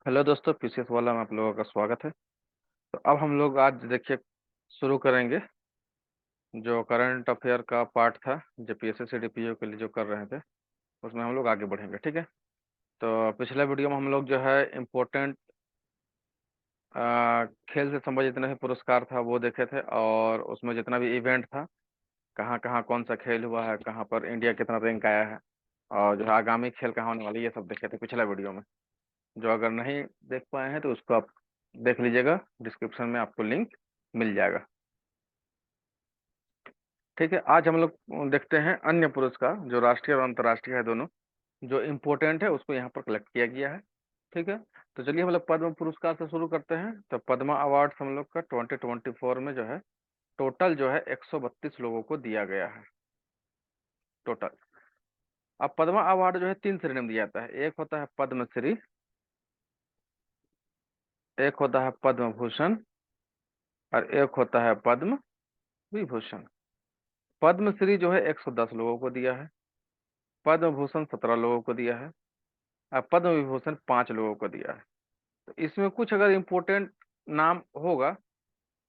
Hello दोस्तों, PCS वाला में आप लोगों का स्वागत है। तो अब हम लोग आज देखिए शुरू करेंगे जो करंट अफेयर का पार्ट था, जो पीएसएस सीडीपीओ के लिए जो कर रहे थे, उसमें हम लोग आगे बढ़ेंगे। ठीक है। तो पिछले वीडियो में हम लोग जो है इम्पोर्टेंट खेल से संबंधित जितना भी पुरस्कार था वो देखे थे, और उसमें जितना भी इवेंट था, कहाँ कहाँ कौन सा खेल हुआ है, कहाँ पर इंडिया कितना रैंक आया है, और जो है आगामी खेल कहाँ होने वाली है, ये सब देखे थे पिछला वीडियो में। जो अगर नहीं देख पाए हैं तो उसको आप देख लीजिएगा, डिस्क्रिप्शन में आपको लिंक मिल जाएगा। ठीक है। आज हम लोग देखते हैं अन्य पुरस्कार जो राष्ट्रीय और अंतर्राष्ट्रीय है दोनों, जो इम्पोर्टेंट है उसको यहाँ पर कलेक्ट किया गया है। ठीक है। तो चलिए हम लोग पद्म पुरस्कार से शुरू करते हैं। तो पद्मा अवार्ड हम लोग का 2024 में जो है टोटल जो है 132 लोगों को दिया गया है टोटल। अब पद्मा अवार्ड जो है तीन श्रेणी में दिया जाता है। एक होता है पद्मश्री, एक होता है पद्म भूषण, और एक होता है पद्म विभूषण। पद्मश्री जो है 110 लोगों को दिया है, पद्म भूषण 17 लोगों को दिया है, और पद्म विभूषण 5 लोगों को दिया है। तो इसमें कुछ अगर इम्पोर्टेंट नाम होगा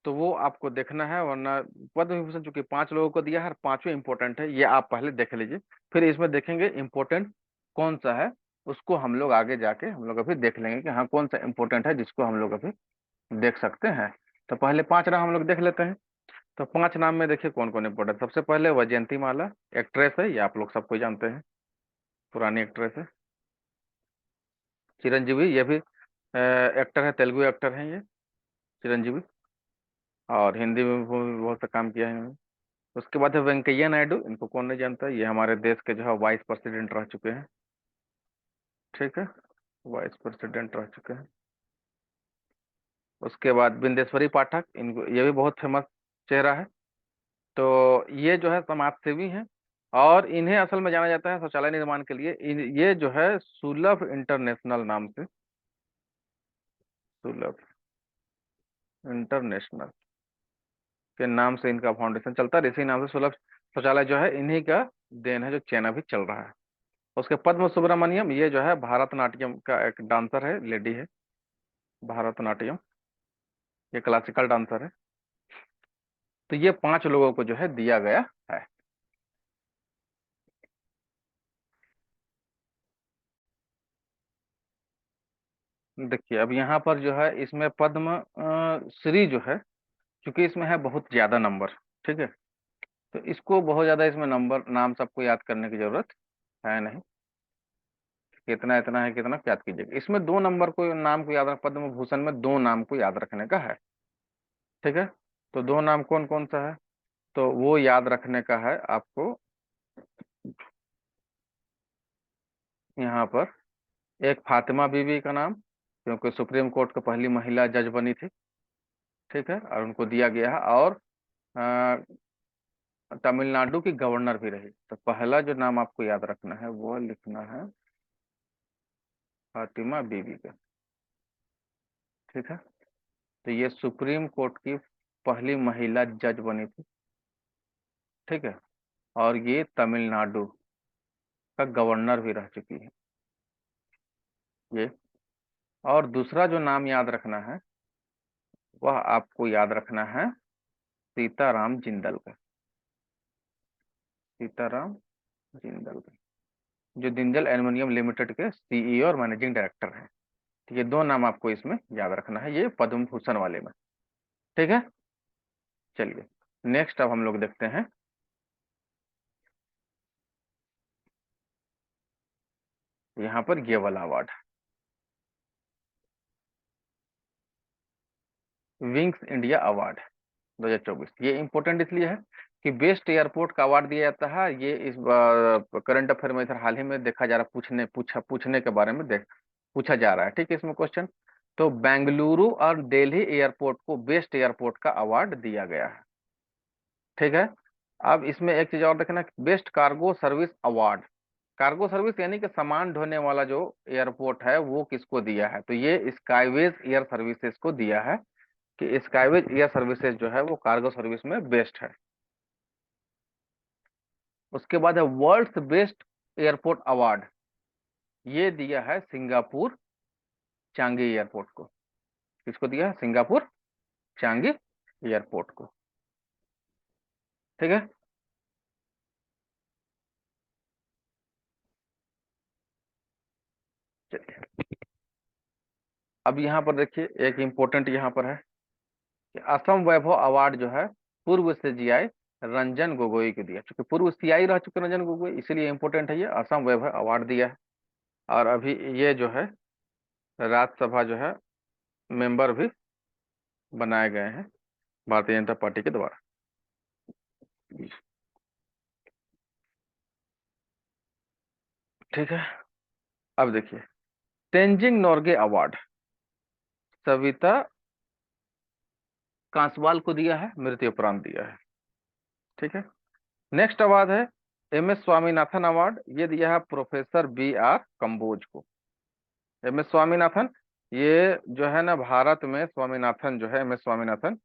तो वो आपको देखना है, वरना पद्म विभूषण चूंकि 5 लोगों को दिया है और पांचों इंपॉर्टेंट है, ये आप पहले देख लीजिए। फिर इसमें देखेंगे इम्पोर्टेंट कौन सा है, उसको हम लोग आगे जाके हम लोग अभी देख लेंगे कि हाँ कौन सा इम्पोर्टेंट है जिसको हम लोग अभी देख सकते हैं। तो पहले 5 नाम हम लोग देख लेते हैं। तो 5 नाम में देखिए कौन कौन इम्पोर्टेंट। सबसे पहले वैजयंती माला, एक्ट्रेस है, ये आप लोग सबको जानते हैं, पुरानी एक्ट्रेस है। चिरंजीवी, ये भी एक्टर है, तेलुगु एक्टर हैं ये चिरंजीवी, और हिंदी में भी बहुत सा काम किया है इन्होंने। उसके बाद है वेंकैया नायडू, इनको कौन नहीं जानता, ये हमारे देश के जो है वाइस प्रेसिडेंट रह चुके हैं। ठीक है, वाइस प्रेसिडेंट रह चुके हैं। उसके बाद बिंदेश्वरी पाठक, इनको ये भी बहुत फेमस चेहरा है। तो ये जो है समाज सेवी हैं, और इन्हें असल में जाना जाता है शौचालय निर्माण के लिए। ये जो है सुलभ इंटरनेशनल नाम से, सुलभ इंटरनेशनल के नाम से इनका फाउंडेशन चलता है। इसी नाम से सुलभ शौचालय जो है इन्हीं का देन है, जो चैन अभी चल रहा है। उसके पद्म सुब्रमण्यम, ये जो है भारतनाट्यम का एक डांसर है, लेडी है, भारतनाट्यम, ये क्लासिकल डांसर है। तो ये 5 लोगों को जो है दिया गया है। देखिए अब यहाँ पर जो है इसमें पद्म श्री जो है, क्योंकि इसमें है बहुत ज्यादा नंबर। ठीक है। तो इसको बहुत ज्यादा इसमें नंबर नाम सबको याद करने की जरूरत है नहीं। कितना इतना है, कितना याद कीजिएगा। इसमें 2 नंबर को नाम को याद रख, पद्म भूषण में 2 नाम को याद रखने का है। ठीक है। तो 2 नाम कौन कौन सा है, तो वो याद रखने का है आपको। यहाँ पर एक फातिमा बीबी का नाम, क्योंकि सुप्रीम कोर्ट की पहली महिला जज बनी थी। ठीक है, और उनको दिया गया है। और तमिलनाडु की गवर्नर भी रही। तो पहला जो नाम आपको याद रखना है वो लिखना है फातिमा बीबी का। ठीक है। तो ये सुप्रीम कोर्ट की पहली महिला जज बनी थी। ठीक है। और ये तमिलनाडु का गवर्नर भी रह चुकी है ये। और दूसरा जो नाम याद रखना है वह आपको याद रखना है सीताराम जिंदल का, सीताराम जिंदल का, जो जिंदल एल्युमिनियम लिमिटेड के सीईओ और मैनेजिंग डायरेक्टर हैं। तो ये 2 नाम आपको इसमें याद रखना है, ये पद्म भूषण वाले में। ठीक है। चलिए नेक्स्ट अब हम लोग देखते हैं यहाँ पर ये वाला अवार्ड, विंग्स इंडिया अवार्ड 2024। ये इंपॉर्टेंट इसलिए है कि बेस्ट एयरपोर्ट का अवार्ड दिया जाता है। ये इस करंट अफेयर में इधर हाल ही में देखा जा रहा, पूछने के बारे में पूछा जा रहा है। ठीक है, इसमें क्वेश्चन। तो बेंगलुरु और दिल्ली एयरपोर्ट को बेस्ट एयरपोर्ट का अवार्ड दिया गया है। ठीक है। अब इसमें एक चीज और देखना, best cargo service award. Cargo service यानी कि सामान ढोने वाला जो एयरपोर्ट है वो किसको दिया है, तो ये स्काईवेज एयर सर्विसेज को दिया है, कि स्काईवेज एयर सर्विसेज जो है वो कार्गो सर्विस में बेस्ट है। उसके बाद है वर्ल्ड्स बेस्ट एयरपोर्ट अवार्ड, ये दिया है सिंगापुर चांगी एयरपोर्ट को। किसको दिया? सिंगापुर चांगी एयरपोर्ट को। ठीक है। चलिए, अब यहाँ पर देखिए एक इंपॉर्टेंट यहाँ पर है कि असम वैभव अवार्ड जो है पूर्व सीजीआई रंजन गोगोई को दिया। चूंकि पूर्व सीआई रह चुके रंजन गोगोई, इसीलिए इंपॉर्टेंट है, ये असम वैभव अवार्ड दिया है। और अभी ये जो है राज्यसभा जो है मेंबर भी बनाए गए हैं भारतीय जनता पार्टी के द्वारा। ठीक है। अब देखिए तेंजिंग नोर्गे अवार्ड सविता कांसवाल को दिया है, मृत्यु उपरांत दिया है। ठीक है। नेक्स्ट अवार्ड है एम एस स्वामीनाथन अवार्ड, ये दिया है प्रोफेसर बी आर कंबोज को। एम एस स्वामीनाथन, ये जो है ना भारत में स्वामीनाथन जो है, एम एस स्वामीनाथन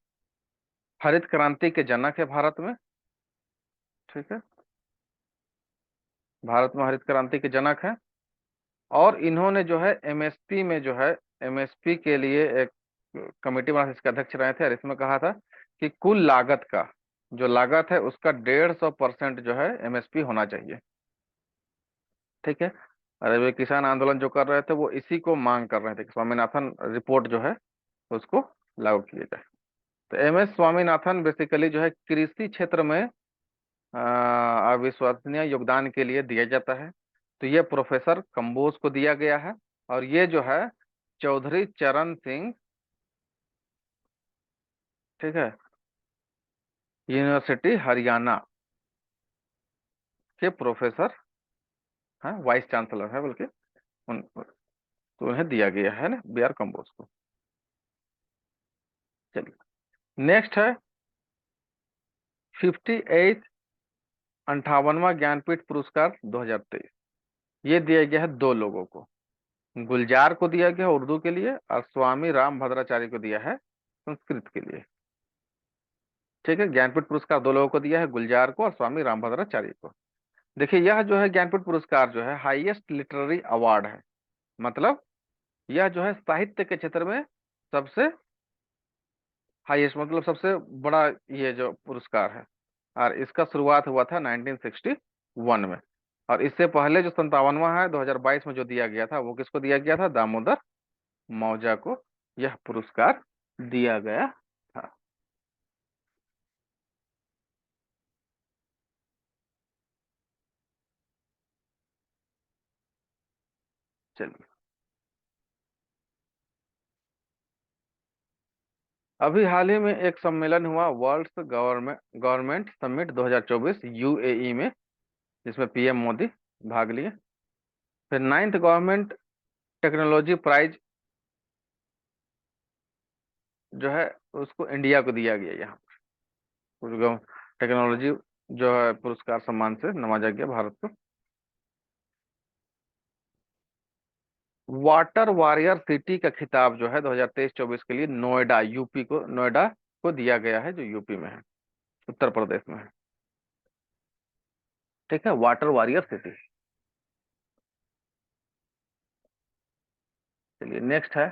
हरित क्रांति के जनक है भारत में। ठीक है, भारत में हरित क्रांति के जनक है। और इन्होंने जो है एमएसपी में जो है एमएसपी के लिए एक कमेटी बना, इसके अध्यक्ष रहे थे। और इसमें कहा था कि कुल लागत का जो लागत है उसका 150% जो है एमएसपी होना चाहिए। ठीक है। अरे वे किसान आंदोलन जो कर रहे थे वो इसी को मांग कर रहे थे कि स्वामीनाथन रिपोर्ट जो है उसको लागू किया जाए। तो एम एस स्वामीनाथन बेसिकली जो है कृषि क्षेत्र में अविश्वसनीय योगदान के लिए दिया जाता है। तो ये प्रोफेसर कंबोज को दिया गया है। और ये जो है चौधरी चरण सिंह, ठीक है, यूनिवर्सिटी हरियाणा के प्रोफेसर हैं, वाइस चांसलर है बल्कि तो उन्हें दिया गया है ना, बी आर कंबोज को। चलिए, नेक्स्ट है 58 58वां ज्ञानपीठ पुरस्कार 2023। ये दिया गया है दो लोगों को, गुलजार को दिया गया उर्दू के लिए, और स्वामी राम भद्राचार्य को दिया है संस्कृत के लिए। ठीक है, ज्ञानपीठ पुरस्कार दो लोगों को दिया है, गुलजार को और स्वामी राम भद्राचार्य को। देखिए यह जो है ज्ञानपीठ पुरस्कार जो है हाईएस्ट लिटरेरी अवार्ड है। मतलब यह जो है साहित्य के क्षेत्र में सबसे हाईएस्ट, मतलब सबसे बड़ा ये जो पुरस्कार है। और इसका शुरुआत हुआ था 1961 में। और इससे पहले जो 57वां है 2022 में जो दिया गया था, वो किसको दिया गया था? दामोदर मौजा को यह पुरस्कार दिया गया था। चलिए, अभी हाल ही में एक सम्मेलन हुआ, वर्ल्ड गवर्नमेंट समिट 2024 यूएई में, जिसमें पीएम मोदी भाग लिए। फिर नाइन्थ गवर्नमेंट टेक्नोलॉजी प्राइज जो है उसको इंडिया को दिया गया। यहाँ टेक्नोलॉजी जो है पुरस्कार सम्मान से नवाजा गया भारत को। वाटर वॉरियर सिटी का खिताब जो है 2023-24 के लिए नोएडा को दिया गया है, जो यूपी में है, उत्तर प्रदेश में है। ठीक है, वाटर वॉरियर सिटी। चलिए, नेक्स्ट है,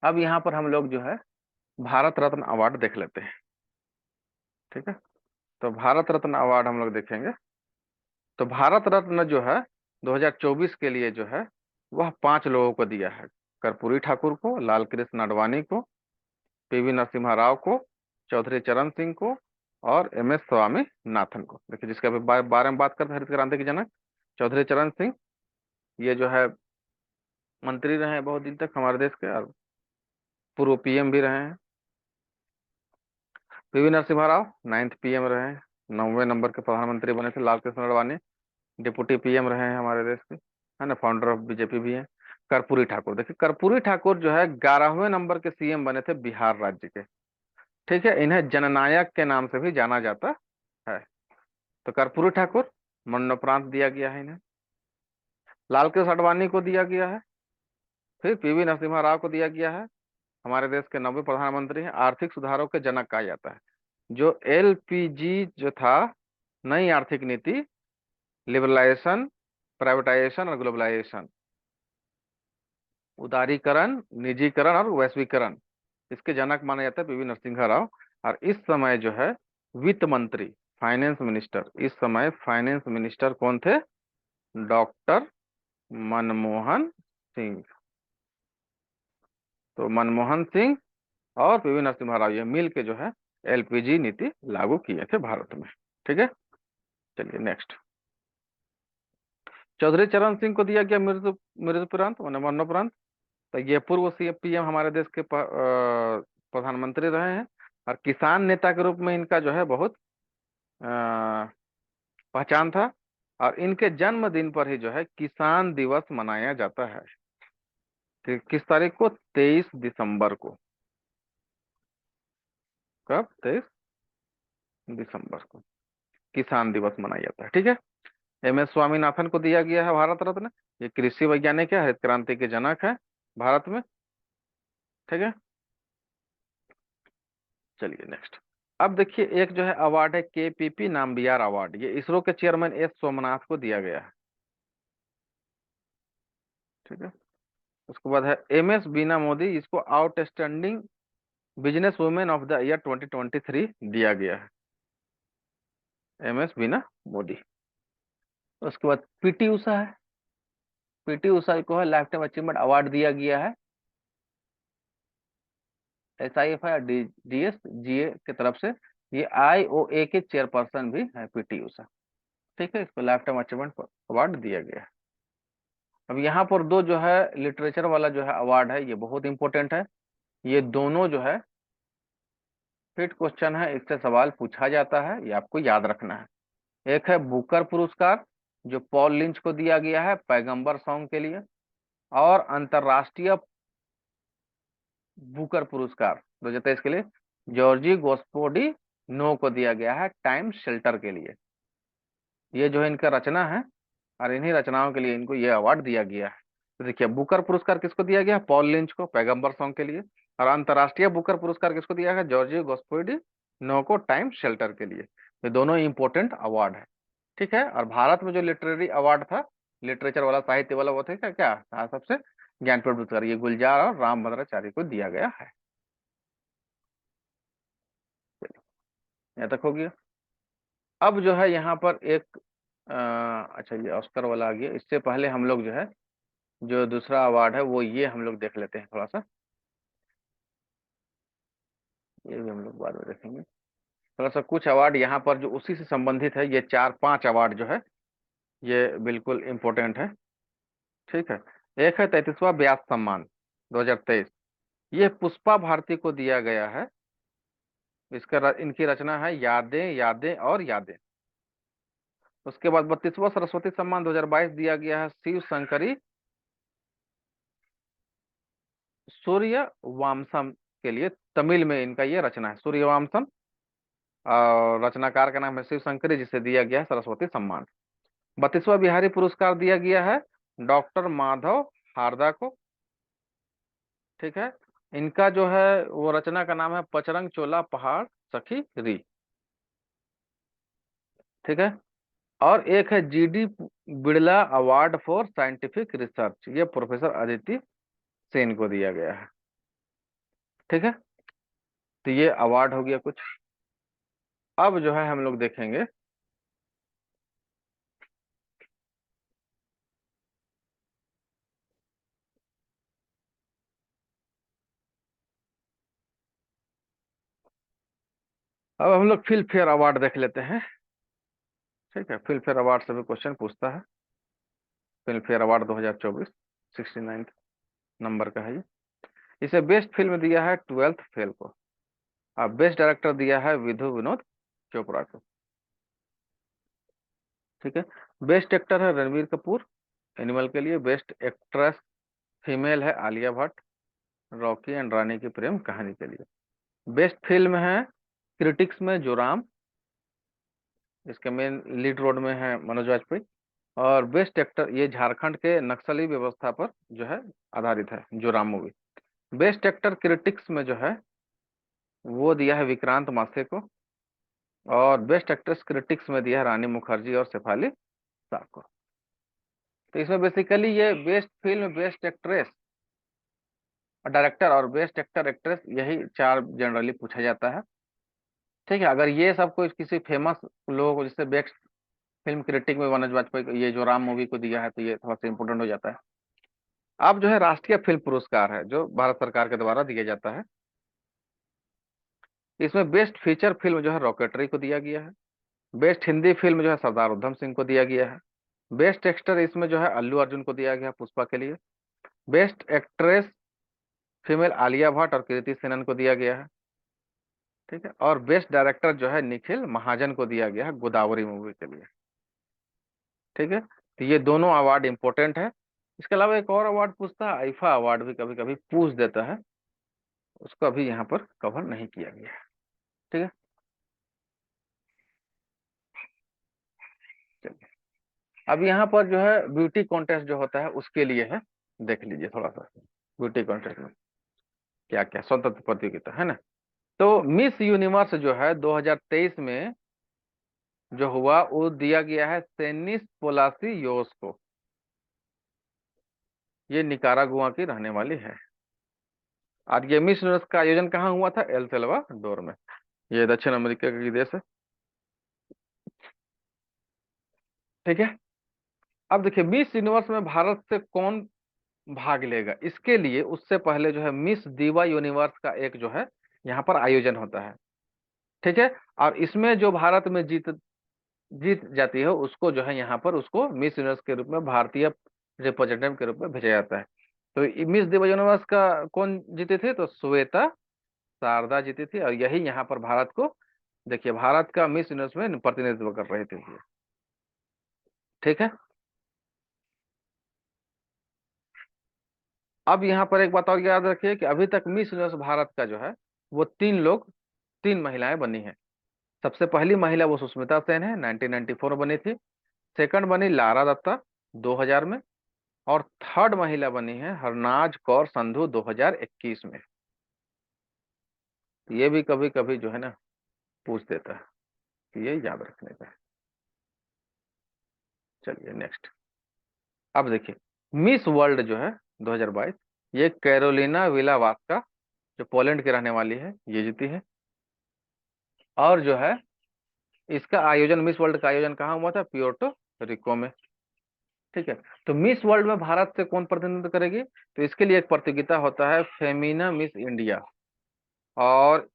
अब यहाँ पर हम लोग जो है भारत रत्न अवार्ड देख लेते हैं। ठीक है, तो भारत रत्न अवार्ड हम लोग देखेंगे। तो भारत रत्न जो है 2024 के लिए जो है वह 5 लोगों को दिया है। कर्पूरी ठाकुर को, लाल कृष्ण आडवाणी को, पीवी नरसिम्हा राव को, चौधरी चरण सिंह को और एम एस स्वामीनाथन को। देखिए, जिसके अभी बारे में बात करते हैं, हरित क्रांति के जनक चौधरी चरण सिंह, ये जो है मंत्री रहे हैं बहुत दिन तक हमारे देश के, और पूर्व पीएम भी रहे हैं। PV Narasimha Rao 9th PM रहे हैं, 9वें नंबर के प्रधानमंत्री बने थे। लाल कृष्ण आडवाणी डिप्टी पीएम रहे हैं हमारे देश के, है ना, फाउंडर ऑफ बीजेपी भी है। कर्पूरी ठाकुर, देखिए कर्पूरी ठाकुर जो है 11वें नंबर के सीएम बने थे बिहार राज्य के। ठीक है, इन्हें जननायक के नाम से भी जाना जाता है। तो कर्पूरी ठाकुर मरणोपरांत दिया गया है इन्हें। लाल कृष्ण आडवाणी को दिया गया है। फिर पीवी नरसिम्हा राव को दिया गया है, हमारे देश के 9वें प्रधानमंत्री हैं, आर्थिक सुधारों के जनक कहा जाता है। जो एलपीजी जो था, नई आर्थिक नीति, लिबरलाइजेशन, प्राइवेटाइजेशन और ग्लोबलाइजेशन, उदारीकरण, निजीकरण और वैश्वीकरण, इसके जनक माने जाते हैं पीवी नरसिम्हा राव। और इस समय जो है वित्त मंत्री, फाइनेंस मिनिस्टर, इस समय फाइनेंस मिनिस्टर कौन थे? डॉक्टर मनमोहन सिंह। तो मनमोहन सिंह और पीवी नरसिम्हा राव ये मिल के जो है एलपीजी नीति लागू किए थे भारत में। ठीक है, चलिए नेक्स्ट। चौधरी चरण सिंह को दिया गया मृत्यु मृत्युपरांत माने मरणोपरांत। तो ये पूर्व सी पीएम हमारे देश के प्रधानमंत्री रहे हैं, और किसान नेता के रूप में इनका जो है बहुत अ, पहचान था। और इनके जन्मदिन पर ही जो है किसान दिवस मनाया जाता है। किस तारीख को? 23 दिसंबर को। कब? 23 दिसंबर को किसान दिवस मनाया जाता है। ठीक है। एम एस स्वामीनाथन को दिया गया है भारत रत्न। ये कृषि वैज्ञानिक है, हरित क्रांति के जनक है भारत में। ठीक है, चलिए नेक्स्ट। अब देखिए एक जो है अवार्ड है केपीपी नाम्बियार अवार्ड, ये इसरो के चेयरमैन एस सोमनाथ को दिया गया है। ठीक है, उसके बाद है एम एस बीना मोदी, इसको outstanding business women of the year 2023 दिया गया है, एम एस बीना मोदी। उसके बाद पीटी उषा है, पीटी उषा को है लाइफ टाइम अचीवमेंट अवार्ड दिया गया है SIFI और DSGA की तरफ से। ये IOA के चेयरपर्सन भी है पीटी उषा। ठीक है, इसको लाइफ टाइम अचीवमेंट अवार्ड दिया गया है। अब यहाँ पर दो जो है लिटरेचर वाला जो है अवार्ड है, ये बहुत इंपॉर्टेंट है। ये दोनों जो है फिट क्वेश्चन है, इससे सवाल पूछा जाता है, ये आपको याद रखना है। एक है बुकर पुरस्कार, जो पॉल लिंच को दिया गया है पैगंबर सॉन्ग के लिए। और अंतरराष्ट्रीय बुकर पुरस्कार 2023 के लिए जॉर्जी गोस्पोडी नो को दिया गया है टाइम शेल्टर के लिए। ये जो है इनका रचना है, और इन्हीं रचनाओं के लिए इनको ये अवार्ड दिया गया है। तो देखिए बुकर पुरस्कार किसको दिया गया? पॉल लिंच को पैगंबर सॉन्ग के लिए। और अंतरराष्ट्रीय बुकर पुरस्कार किसको दिया गया? जॉर्जी गोस्पोडी नो को टाइम शेल्टर के लिए। ये दोनों इंपॉर्टेंट अवार्ड है। ठीक है, और भारत में जो लिटरेरी अवार्ड था, लिटरेचर वाला, साहित्य वाला, वो थे क्या क्या था सबसे? ज्ञानपीठ पुरस्कार, ये गुलजार और रामभद्राचार्य को दिया गया है। यहाँ तक हो गया। अब जो है यहाँ पर एक अच्छा ये ऑस्कर वाला आ गया। इससे पहले हम लोग जो है जो दूसरा अवार्ड है वो ये हम लोग देख लेते हैं थोड़ा सा, ये भी हम लोग बाद में देखेंगे। थोड़ा सा कुछ अवार्ड यहाँ पर जो उसी से संबंधित है, ये 4-5 अवार्ड जो है ये बिल्कुल इम्पोर्टेंट है। ठीक है, एक है 33वां व्यास सम्मान 2023, ये पुष्पा भारती को दिया गया है। इनकी रचना है यादें यादें और यादें। उसके बाद 32वां सरस्वती सम्मान 2022 दिया गया है शिव शंकरी सूर्य वामसम के लिए। तमिल में इनका ये रचना है सूर्य वामसम, और रचनाकार का नाम है शिव शंकरी, जिसे दिया गया है सरस्वती सम्मान। 32वां बिहारी पुरस्कार दिया गया है डॉक्टर माधव हारदा को। ठीक है, इनका जो है वो रचना का नाम है पचरंग चोला पहाड़ सखी री। ठीक है, और एक है GD Birla award for scientific research, ये प्रोफेसर अदिति सेन को दिया गया है। ठीक है, तो ये अवार्ड हो गया कुछ। अब जो है हम लोग देखेंगे अब हम लोग फिल्म फेयर अवार्ड देख लेते हैं। ठीक है, फिल्म फेयर अवार्ड से भी क्वेश्चन पूछता है। फिल्म फेयर अवार्ड 2024 69 नंबर का है ये। इसे बेस्ट फिल्म दिया है 12th फेल को, और बेस्ट डायरेक्टर दिया है विधु विनोद चोपड़ा को। ठीक है, बेस्ट एक्टर है रणबीर कपूर एनिमल के लिए। बेस्ट एक्ट्रेस फीमेल है आलिया भट्ट रॉकी एंड रानी की प्रेम कहानी के लिए। बेस्ट फिल्म है क्रिटिक्स में जोराम, इसके मेन लीड रोल में है मनोज वाजपेयी। और बेस्ट एक्टर ये झारखंड के नक्सली व्यवस्था पर जो है आधारित है Joram movie. Best actor critics में जो है वो दिया है विक्रांत मासे को। और बेस्ट एक्ट्रेस क्रिटिक्स में दिया है रानी मुखर्जी और शेफाली शाह को। तो इसमें बेसिकली ये best film, best actress director और बेस्ट एक्टर एक्ट्रेस, यही चार जनरली पूछा जाता है। ठीक है, अगर ये सब कोई किसी फेमस लोगों को, जैसे बेस्ट फिल्म क्रिटिक में मनोज वाजपेयी को, ये जो राम मूवी को दिया है, तो ये थोड़ा सा इंपॉर्टेंट हो जाता है। अब जो है राष्ट्रीय फिल्म पुरस्कार है जो भारत सरकार के द्वारा दिया जाता है। इसमें बेस्ट फीचर फिल्म जो है रॉकेटरी को दिया गया है। बेस्ट हिंदी फिल्म जो है सरदार उधम सिंह को दिया गया है। बेस्ट एक्टर इसमें जो है अल्लू अर्जुन को दिया गया पुष्पा के लिए। Best actress female Alia Bhatt और कृति सेनन को दिया गया है। ठीक है, और बेस्ट डायरेक्टर जो है निखिल महाजन को दिया गया है गोदावरी मूवी के लिए। ठीक है, तो ये दोनों अवार्ड इंपॉर्टेंट है। इसके अलावा एक और अवार्ड पूछता है, आईफा अवार्ड भी कभी कभी पूछ देता है, उसको अभी यहाँ पर कवर नहीं किया गया है। ठीक है, चलिए। अब यहाँ पर जो है ब्यूटी कॉन्टेस्ट जो होता है उसके लिए है, देख लीजिए थोड़ा सा। ब्यूटी कॉन्टेस्ट में क्या क्या स्वतंत्र प्रतियोगिता है ना। तो मिस यूनिवर्स जो है 2023 में जो हुआ वो दिया गया है सेनिस पोलासी योस को। ये निकारागुआ की रहने वाली है। और ये मिस यूनिवर्स का आयोजन कहाँ हुआ था? एल सल्वाडोर में। ये दक्षिण अमेरिका की देश है। ठीक है, अब देखिए मिस यूनिवर्स में भारत से कौन भाग लेगा, इसके लिए उससे पहले जो है मिस दीवा यूनिवर्स का एक जो है यहाँ पर आयोजन होता है। ठीक है, और इसमें जो भारत में जीत जीत जाती है उसको जो है यहाँ पर उसको मिस यूनिवर्स के रूप में भारतीय रिप्रेजेंटेटिव के रूप में भेजा जाता है। तो मिस दिवा यूनिवर्स का कौन जीते थे? तो श्वेता शारदा जीती थी, और यही यहाँ पर भारत को, देखिए भारत का मिस यूनिवर्स में प्रतिनिधित्व कर रही थी ये। ठीक है, अब यहाँ पर एक बात और याद रखिए कि अभी तक मिस यूनिवर्स भारत का जो है वो तीन महिलाएं बनी हैं। सबसे पहली महिला वो सुष्मिता सेन है, 1994 में बनी थी। सेकंड बनी लारा दत्ता 2000 में। और थर्ड महिला बनी है हरनाज कौर संधू 2021 में। ये भी कभी कभी जो है ना पूछ देता है, तो ये याद रखने का है। चलिए नेक्स्ट। अब देखिए मिस वर्ल्ड जो है 2022, ये कैरोलिना विलावास्का जो पोलैंड की रहने वाली है, ये जीती है। और जो है इसका आयोजन, मिस वर्ल्ड का आयोजन कहाँ हुआ था? प्योर्टो रिको में। ठीक है, तो मिस वर्ल्ड में भारत से कौन प्रतिनिधित्व करेगी? तो इसके लिए एक प्रतियोगिता होता है फेमिना मिस इंडिया। और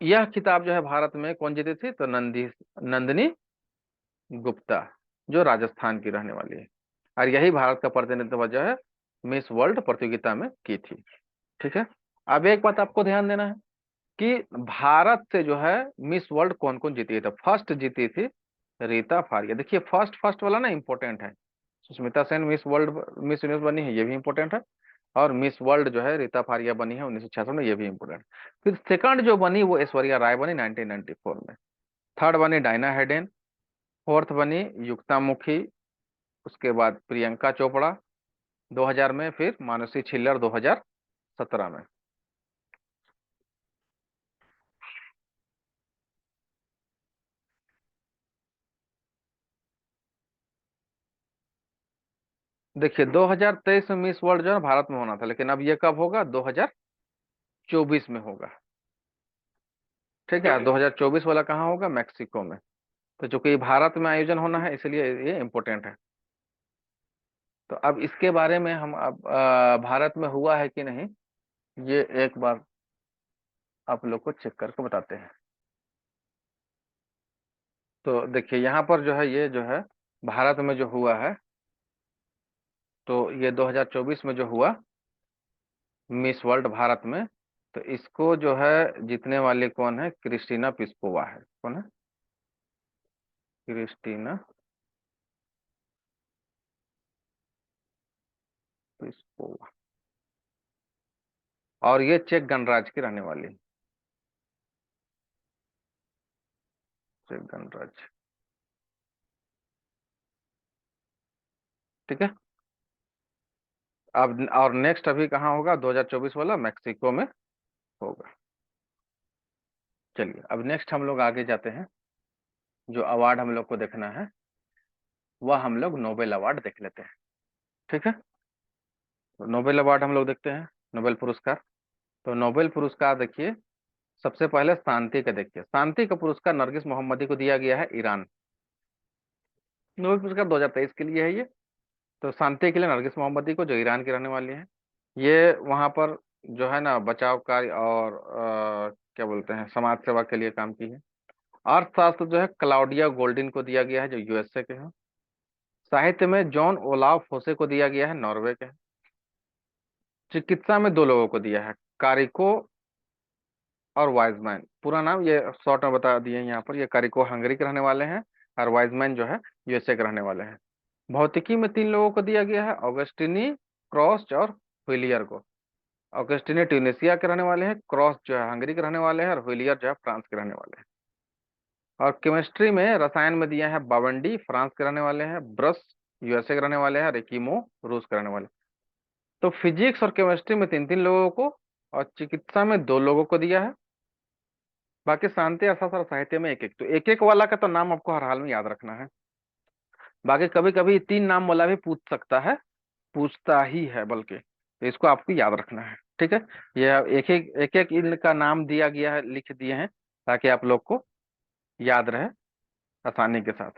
यह खिताब जो है भारत में कौन जीती थी? तो नंदिनी गुप्ता, जो राजस्थान की रहने वाली है। और यही भारत का प्रतिनिधित्व जो है मिस वर्ल्ड प्रतियोगिता में की थी। ठीक है, अब एक बात आपको ध्यान देना है कि भारत से जो है मिस वर्ल्ड कौन कौन जीती है। तो फर्स्ट जीती थी रीता फारिया। देखिए फर्स्ट फर्स्ट वाला ना इंपॉर्टेंट है। सुष्मिता सेन मिस यूनिवर्स बनी है, ये भी इंपॉर्टेंट है। और मिस वर्ल्ड जो है रीता फारिया बनी है 1966 में, ये भी इंपॉर्टेंट। फिर सेकंड जो बनी वो ऐश्वर्या राय बनी 1994 में। थर्ड बनी डायना हेडेन। फोर्थ बनी युक्ता मुखी। उसके बाद प्रियंका चोपड़ा 2000 में। फिर मानुषी छिल्लर 2017 में। देखिए 2023 में मिस वर्ल्ड जो है भारत में होना था, लेकिन अब ये कब होगा? 2024 में होगा। ठीक है, 2024 वाला कहाँ होगा? मैक्सिको में। तो चूंकि भारत में आयोजन होना है इसलिए ये इम्पोर्टेंट है। तो अब इसके बारे में हम अब भारत में हुआ है कि नहीं, ये एक बार आप लोग को चेक करके बताते हैं। तो देखिए यहाँ पर जो है ये जो है भारत में जो हुआ है, तो ये 2024 में जो हुआ मिस वर्ल्ड भारत में, तो इसको जो है जीतने वाली कौन है? क्रिस्टीना पिस्कोवा है। कौन है? Kristina Piskova. और ये चेक गणराज्य की रहने वाली है। चेक गणराज्य। ठीक है, अब और नेक्स्ट अभी कहाँ होगा? 2024 वाला मैक्सिको में होगा। चलिए अब नेक्स्ट हम लोग आगे जाते हैं। जो अवार्ड हम लोग को देखना है वह हम लोग नोबेल अवार्ड देख लेते हैं। ठीक है, नोबेल अवार्ड हम लोग देखते हैं, नोबेल पुरस्कार। तो नोबेल पुरस्कार देखिए, सबसे पहले शांति का देखिए, शांति का पुरस्कार नरगिस मोहम्मदी को दिया गया है, ईरान। नोबेल पुरस्कार 2023 के लिए है ये। तो शांति के लिए नरगिस मोहम्मदी को, जो ईरान की रहने वाली है। ये वहां पर जो है ना बचाव कार्य और क्या बोलते हैं, समाज सेवा के लिए काम की है। अर्थशास्त्र जो है क्लाउडिया गोल्डिन को दिया गया है, जो यूएसए के हैं। साहित्य में जॉन ओलाफ फोसे को दिया गया है, नॉर्वे के हैं। चिकित्सा में दो लोगों को दिया है, कारिको और वाइजमैन। पूरा नाम ये शॉर्ट में बता दिए हैं यहाँ पर। ये कारिको हंगरी के रहने वाले हैं, और वाइजमैन जो है यूएसए के रहने वाले हैं। भौतिकी में तीन लोगों को दिया गया है, ऑगस्टिनी, क्रॉस और व्हिलियर को। ऑगस्टिनी ट्यूनिसिया के रहने वाले हैं, क्रॉस जो है हंगरी के रहने वाले हैं, और व्हिलियर जो है फ्रांस के रहने वाले हैं। और केमिस्ट्री में, रसायन में दिया है बावंडी, फ्रांस के रहने वाले हैं, ब्रस यूएसए के रहने वाले हैं, और एकिमो रूस के रहने वाले हैं। तो फिजिक्स और केमिस्ट्री में तीन तीन लोगों को, और चिकित्सा में दो लोगों को दिया है। बाकी शांति अर्थशास्त्र और साहित्य में एक एक। तो एक एक वाला का तो नाम आपको हर हाल में याद रखना है। बाकी कभी कभी तीन नाम वाला भी पूछ सकता है, पूछता ही है बल्कि, तो इसको आपको याद रखना है, ठीक है। ये एक एक इनका नाम दिया गया है, लिख दिए हैं, ताकि आप लोग को याद रहे आसानी के साथ।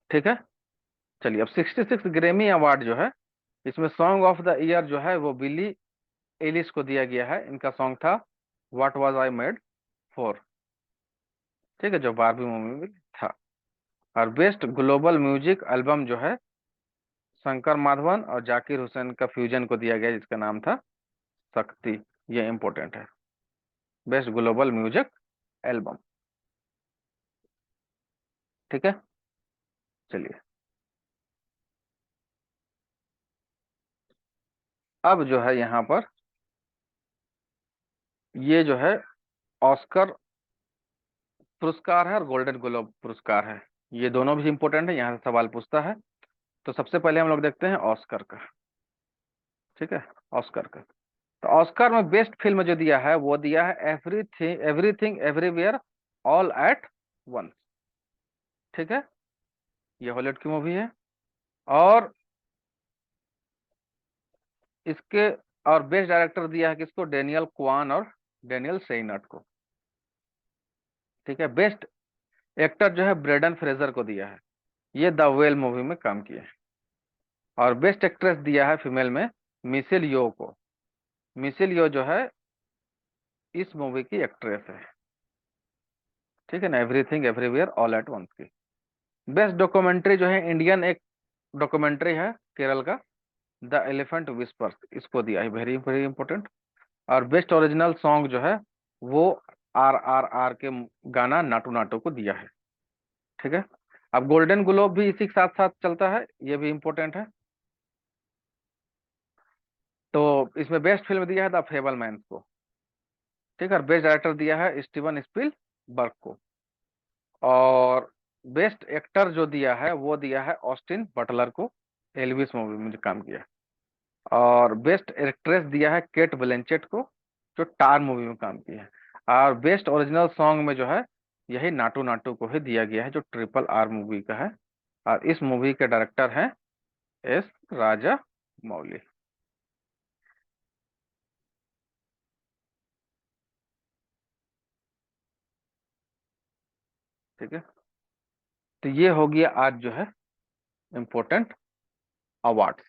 ठीक है। चलिए, अब 66 ग्रेमी अवार्ड जो है, इसमें सॉन्ग ऑफ द ईयर जो है वो बिली एलिस को दिया गया है। इनका सॉन्ग था what was I made for, ठीक है, जो बारबी मूवी में था। और बेस्ट ग्लोबल म्यूजिक एल्बम जो है शंकर माधवन और जाकिर हुसैन का फ्यूजन को दिया गया, जिसका नाम था शक्ति। ये इंपॉर्टेंट है, बेस्ट ग्लोबल म्यूजिक एल्बम। ठीक है। चलिए, अब जो है यहाँ पर ये जो है ऑस्कर पुरस्कार है और गोल्डन ग्लोब पुरस्कार है। ये दोनों भी इंपॉर्टेंट है, यहाँ से सवाल पूछता है। तो सबसे पहले हम लोग देखते हैं ऑस्कर का। ठीक है, ऑस्कर का। तो ऑस्कर में बेस्ट फिल्म जो दिया है वो दिया है everything everything everywhere all at once. ठीक है, ये हॉलीवुड की मूवी है। और इसके, और बेस्ट डायरेक्टर दिया है किसको, डेनियल क्वान और डेनियल सेइनट को। ठीक है। बेस्ट एक्टर जो है ब्रेडन फ्रेजर को दिया है, ये द वेल मूवी में काम किए हैं। और बेस्ट एक्ट्रेस दिया है फीमेल में मिशेल यो को। मिशेल यो जो है इस मूवी की एक्ट्रेस है। ठीक है ना, everything everywhere all at once की। बेस्ट डॉक्यूमेंट्री जो है इंडियन एक डॉक्यूमेंट्री है केरल का, द एलिफेंट विस्पर्स, इसको दिया है, वेरी वेरी इंपॉर्टेंट। और बेस्ट ओरिजिनल सॉन्ग जो है वो RRR के गाना नाटू नाटू को दिया है। ठीक है। अब गोल्डन ग्लोब भी इसी के साथ साथ चलता है, ये भी इंपॉर्टेंट है। तो इसमें बेस्ट फिल्म दिया है द फेबलमैन को। ठीक है। और बेस्ट डायरेक्टर दिया है स्टीवन स्पीलबर्ग को। और बेस्ट एक्टर जो दिया है वो दिया है ऑस्टिन बटलर को, एल्विस मूवी में जो काम किया। और बेस्ट एक्ट्रेस दिया है केट ब्लैंचेट को, जो टार मूवी में काम की है। और बेस्ट ओरिजिनल सॉन्ग में जो है यही नाटू नाटू को ही दिया गया है, जो RRR मूवी का है। और इस मूवी के डायरेक्टर हैं एस राजा मौली। ठीक है। तो ये हो गया आज जो है इम्पोर्टेंट अवार्ड।